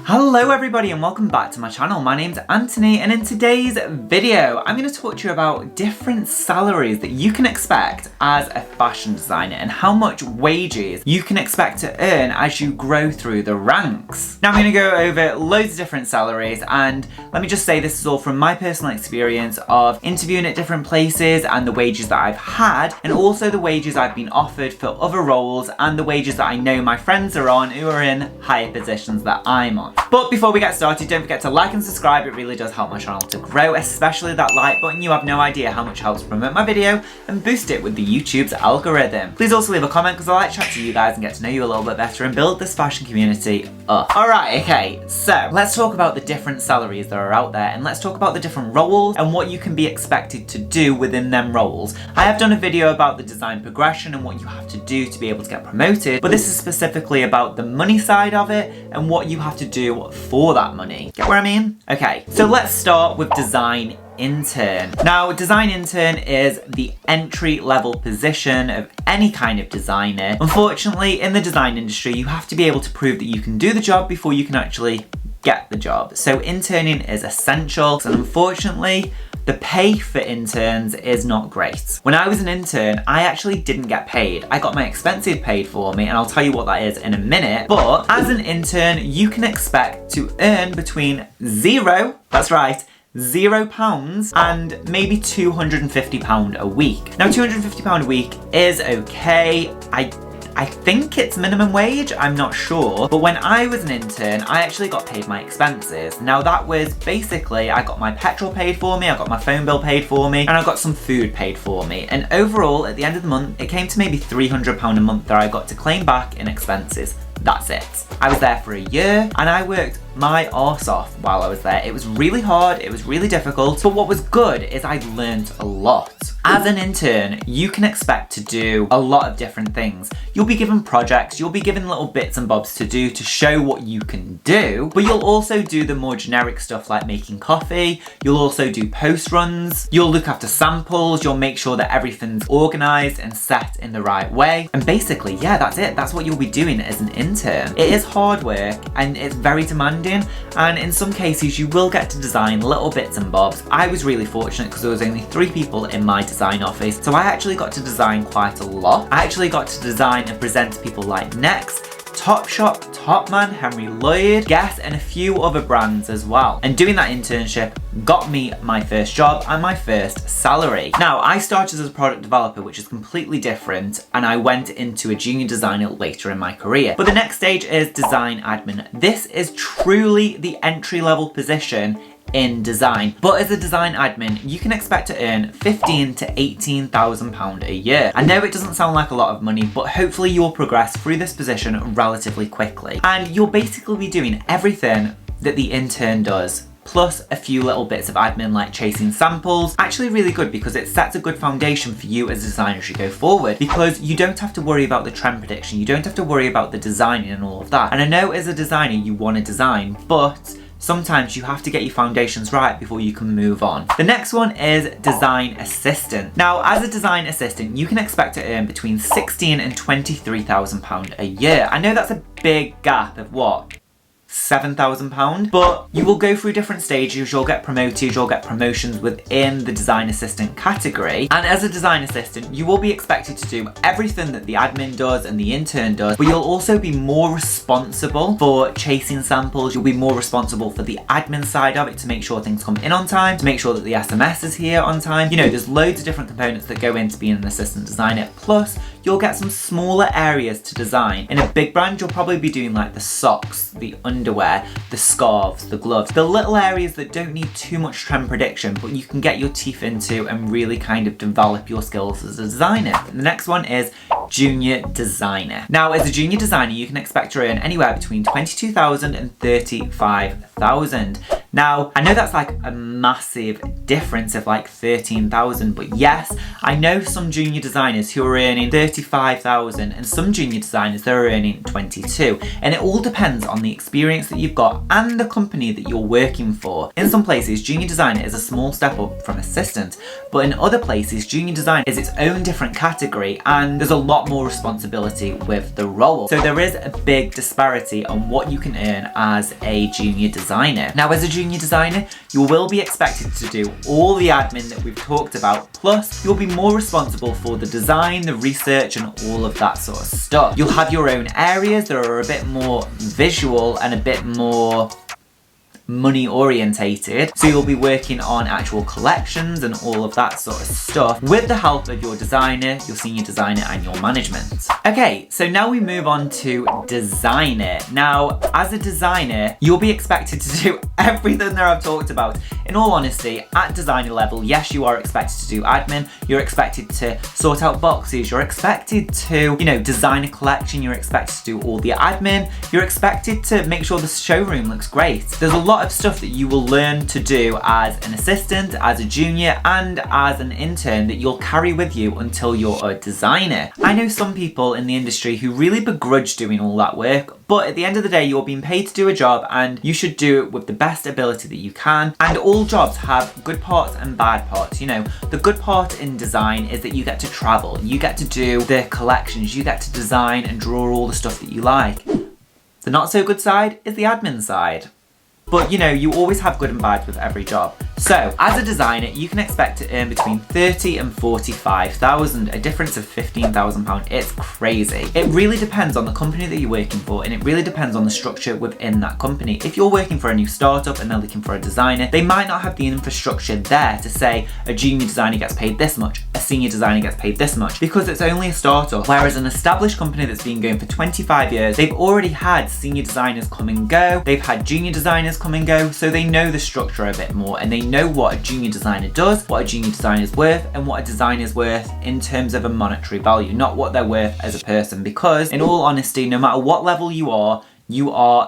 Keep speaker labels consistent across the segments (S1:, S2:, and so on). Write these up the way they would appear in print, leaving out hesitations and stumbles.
S1: Hello everybody and welcome back to my channel. My name's Antony and in today's video I'm going to talk to you about different salaries that you can expect as a fashion designer and how much wages you can expect to earn as you grow through the ranks. Now I'm going to go over loads of different salaries, and let me just say this is all from my personal experience of interviewing at different places and the wages that I've had, and also the wages I've been offered for other roles and the wages that I know my friends are on who are in higher positions that I'm on. But before we get started, don't forget to like and subscribe. It really does help my channel to grow, especially that like button. You have no idea how much helps promote my video and boost it with the YouTube's algorithm. Please also leave a comment because I like to chat to you guys and get to know you a little bit better and build this fashion community up. Alright, okay, so let's talk about the different salaries that are out there, and let's talk about the different roles and what you can be expected to do within them roles. I have done a video about the design progression and what you have to do to be able to get promoted, but this is specifically about the money side of it and what you have to do for that money. Get what I mean? Okay, so let's start with design intern. Now, design intern is the entry level position of any kind of designer. Unfortunately, in the design industry, you have to be able to prove that you can do the job before you can actually get the job. So interning is essential, and unfortunately, the pay for interns is not great. When I was an intern, I actually didn't get paid. I got my expenses paid for me, and I'll tell you what that is in a minute. But as an intern, you can expect to earn between £0 and maybe £250 a week. Now, £250 a week is okay. I think it's minimum wage, I'm not sure. But when I was an intern, I actually got paid my expenses. Now that was basically, I got my petrol paid for me, I got my phone bill paid for me, and I got some food paid for me. And overall, at the end of the month, it came to maybe £300 a month that I got to claim back in expenses. That's it. I was there for a year and I worked my arse off while I was there. It was really hard, it was really difficult, but what was good is I learned a lot. As an intern, you can expect to do a lot of different things. You'll be given projects, you'll be given little bits and bobs to do to show what you can do, but you'll also do the more generic stuff like making coffee, you'll also do post runs, you'll look after samples, you'll make sure that everything's organized and set in the right way. And basically, yeah, that's it. That's what you'll be doing as an intern. It is hard work and it's very demanding, and in some cases you will get to design little bits and bobs. I was really fortunate because there was only 3 people in my design office, so I actually got to design quite a lot. I actually got to design and present to people like Next, Topshop, Topman, Henry Lloyd, Guess, and a few other brands as well. And doing that internship got me my first job and my first salary. Now, I started as a product developer, which is completely different, and I went into a junior designer later in my career. But the next stage is design admin. This is truly the entry-level position in design, but as a design admin you can expect to earn £15,000 to £18,000 a year. I know it doesn't sound like a lot of money, but hopefully you'll progress through this position relatively quickly, and you'll basically be doing everything that the intern does, plus a few little bits of admin like chasing samples. Actually really good because it sets a good foundation for you as a designer as you go forward, because you don't have to worry about the trend prediction, you don't have to worry about the designing and all of that. And I know as a designer you want to design, but sometimes you have to get your foundations right before you can move on. The next one is design assistant. Now, as a design assistant, you can expect to earn between £16,000 and £23,000 a year. I know that's a big gap of what? £7,000, but you will go through different stages, you'll get promoted, you'll get promotions within the design assistant category, and as a design assistant you will be expected to do everything that the admin does and the intern does, but you'll also be more responsible for chasing samples, you'll be more responsible for the admin side of it to make sure things come in on time, to make sure that the SMS is here on time. You know, there's loads of different components that go into being an assistant designer, plus you'll get some smaller areas to design. In a big brand you'll probably be doing like the socks, the underwear, the scarves, the gloves, the little areas that don't need too much trend prediction, but you can get your teeth into and really kind of develop your skills as a designer. The next one is junior designer. Now, as a junior designer, you can expect to earn anywhere between £22,000 and £35,000. Now, I know that's like a massive difference of like 13,000, but yes, I know some junior designers who are earning 35,000 and some junior designers that are earning 22. And it all depends on the experience that you've got and the company that you're working for. In some places, junior designer is a small step up from assistant, but in other places, junior design is its own different category and there's a lot more responsibility with the role. So there is a big disparity on what you can earn as a junior designer. Now, as a junior designer, you will be expected to do all the admin that we've talked about, plus you'll be more responsible for the design, the research, and all of that sort of stuff. You'll have your own areas that are a bit more visual and a bit more money orientated, so you'll be working on actual collections and all of that sort of stuff with the help of your designer, your senior designer, and your management. Okay, so now we move on to designer. Now, as a designer, you'll be expected to do everything that I've talked about. In all honesty, at designer level, yes, you are expected to do admin, you're expected to sort out boxes, you're expected to, design a collection, you're expected to do all the admin, you're expected to make sure the showroom looks great. There's a lot of stuff that you will learn to do as an assistant, as a junior, and as an intern that you'll carry with you until you're a designer. I know some people in the industry who really begrudge doing all that work, but at the end of the day, you're being paid to do a job and you should do it with the best ability that you can. And all jobs have good parts and bad parts. The good part in design is that you get to travel, you get to do the collections, you get to design and draw all the stuff that you like. The not so good side is the admin side. But you always have good and bad with every job. So, as a designer, you can expect to earn between 30 and 45,000, a difference of £15,000. It's crazy. It really depends on the company that you're working for, and it really depends on the structure within that company. If you're working for a new startup and they're looking for a designer, they might not have the infrastructure there to say a junior designer gets paid this much, a senior designer gets paid this much, because it's only a startup. Whereas an established company that's been going for 25 years, they've already had senior designers come and go, they've had junior designers come and go, so they know the structure a bit more and they know what a junior designer does, what a junior designer is worth, and what a designer is worth in terms of a monetary value, not what they're worth as a person. Because in all honesty, no matter what level you are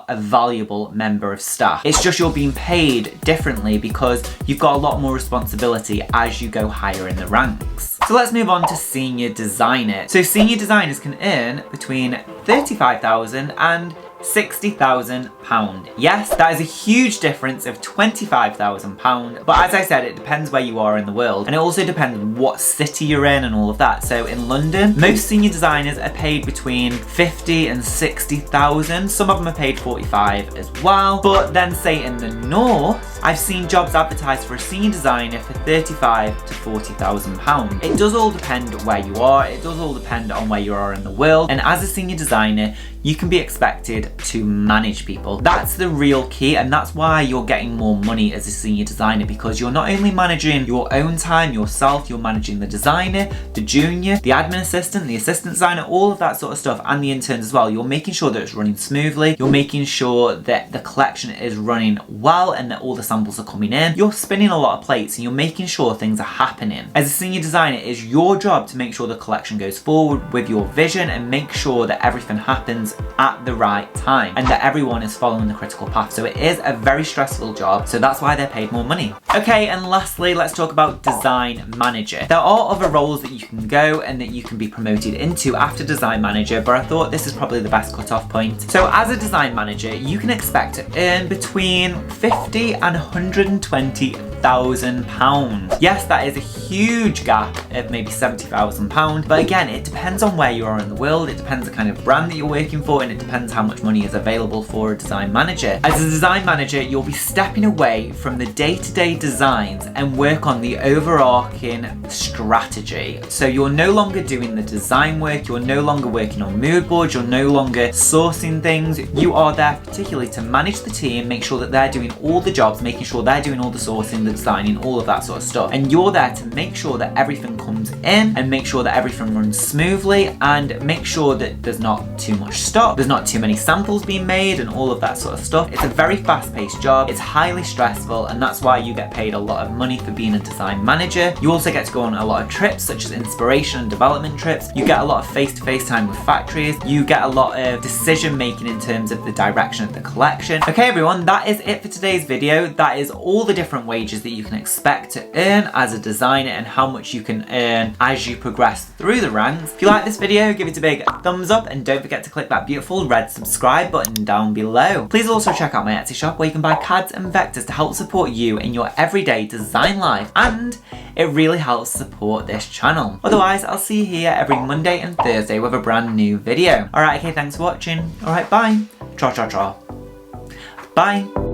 S1: a valuable member of staff. It's just you're being paid differently because you've got a lot more responsibility as you go higher in the ranks. So let's move on to senior designer. So senior designers can earn between 35,000 and £60,000. Yes, that is a huge difference of £25,000, but as I said, it depends where you are in the world, and it also depends what city you're in and all of that. So in London, most senior designers are paid between 50 and 60,000. Some of them are paid 45 as well, but then say in the north, I've seen jobs advertised for a senior designer for 35 to 40,000 pounds. It does all depend where you are, it does all depend on where you are in the world, and as a senior designer, you can be expected to manage people. That's the real key, and that's why you're getting more money as a senior designer, because you're not only managing your own time, yourself, you're managing the designer, the junior, the admin assistant, the assistant designer, all of that sort of stuff, and the interns as well. You're making sure that it's running smoothly, you're making sure that the collection is running well and that all the samples are coming in. You're spinning a lot of plates and you're making sure things are happening. As a senior designer, it is your job to make sure the collection goes forward with your vision and make sure that everything happens at the right time and that everyone is following the critical path. So it is a very stressful job, so that's why they're paid more money. Okay, and lastly, let's talk about design manager. There are other roles that you can go and that you can be promoted into after design manager, but I thought this is probably the best cut-off point. So as a design manager, you can expect to earn between 50 and 120,000 pounds. Yes, that is a huge gap of maybe 70,000 pounds, but again, it depends on where you are in the world, it depends the kind of brand that you're working for, and it depends how much money is available for a design manager. As a design manager, you'll be stepping away from the day-to-day designs and work on the overarching strategy. So you're no longer doing the design work, you're no longer working on mood boards, you're no longer sourcing things. You are there particularly to manage the team, make sure that they're doing all the jobs, making sure they're doing all the sourcing, the signing, all of that sort of stuff. And you're there to make sure that everything comes in and make sure that everything runs smoothly and make sure that there's not too much stock, there's not too many samples being made and all of that sort of stuff. It's a very fast-paced job, it's highly stressful, and that's why you get paid a lot of money for being a design manager. You also get to go on a lot of trips, such as inspiration and development trips. You get a lot of face-to-face time with factories. You get a lot of decision making in terms of the direction of the collection. Okay everyone, that is it for today's video. That is all the different wages that you can expect to earn as a designer and how much you can earn as you progress through the ranks. If you like this video, give it a big thumbs up and don't forget to click that beautiful red subscribe button down below. Please also check out my Etsy shop where you can buy cards and vectors to help support you in your everyday design life, and it really helps support this channel. Otherwise, I'll see you here every Monday and Thursday with a brand new video. Alright, okay, thanks for watching. Alright, bye. Cha cha cha. Bye.